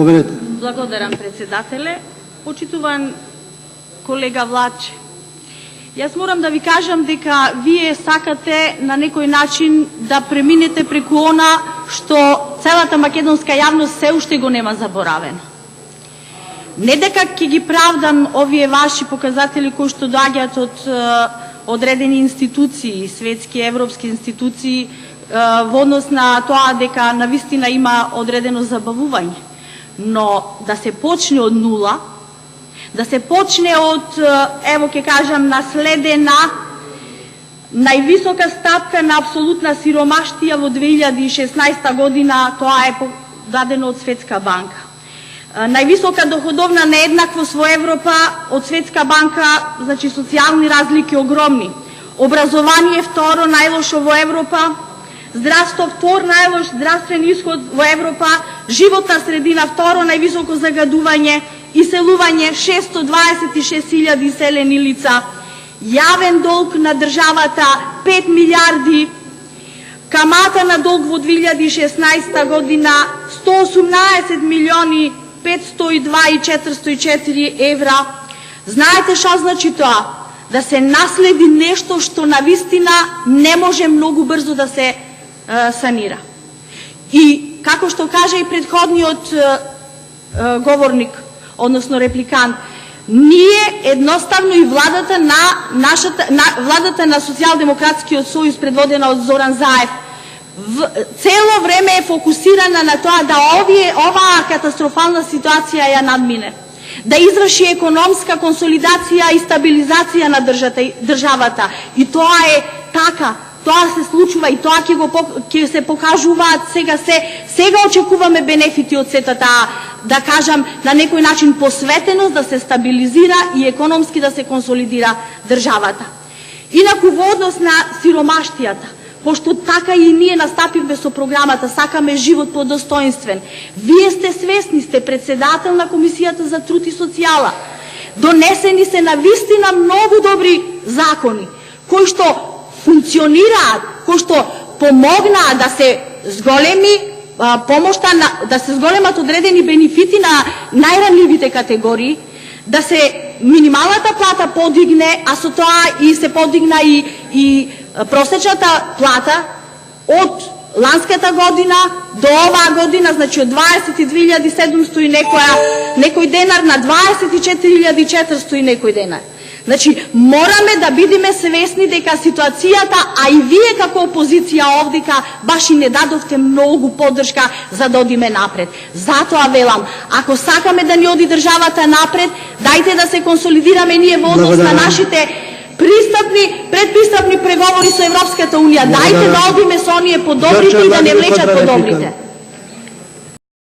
Povedете. Благодарам, председателе. Почитуван колега Влаче, јас морам да ви кажам дека вие сакате на некој начин да преминете преку она што целата македонска јавност се уште го нема заборавено. Не дека ќе ги правдам овие ваши показатели кои што доаѓаат од одредени институции, светски, европски институции, во однос на тоа дека навистина има одредено забавување. Но да се почне од нула, да се почне од, ево ќе кажам, наследена највисока стапка на апсолутна сиромаштија во 2016 година, тоа е дадено од Светска банка. Највисока доходовна нееднаквост во Европа од Светска банка, значи социјални разлики огромни. Образование второ најлошо во Европа, здравство втор најлош здравствен исход во Европа, животна средина второ највисоко загадување, иселување 626.000 иселени лица, јавен долг на државата 5 милиарди, камата на долг во 2016 година 118 милиони 502.404 евра. Знаете што значи тоа? Да се наследи нешто што навистина не може многу брзо да се санира. И како што кажа и предходниот говорник, односно репликант, ние едноставно и владата на Социјалдемократскиот сојуз предводена од Зоран Заев цело време е фокусирана на тоа да оваа катастрофална ситуација ја надмине, да изврши економска консолидација и стабилизација на државата. И тоа е така. Тоа се случува и тоа ќе се покажуваат сега очекуваме бенефити од сета таа, да кажам, на некој начин посветеност да се стабилизира и економски да се консолидира државата. Инаку во однос на сиромаштијата, пошто така и ние настапивме со програмата, сакаме живот подостоинствен. Вие сте свесни, сте председател на Комисијата за труд и социјала. Донесени се навистина многу добри закони, кои што функционираат, кои што помогнаа да се зголеми помошта, да се зголемат одредени бенефити на најранливите категории, да се минималната плата подигне, а со тоа и се подигна и просечната плата од ланската година до оваа година, значи од 22.700 и некој денар на 24.400 и некој денар. Значи, мораме да бидеме свесни дека ситуацијата, а и вие како опозиција овдека, баш и не дадовте многу поддршка за да одиме напред. Затоа велам, ако сакаме да ни оди државата напред, дајте да се консолидираме ние во однос на нашите предпристапни преговори со Европската Унија. Дајте да одиме со оние подобрите и да не влечат подобрите.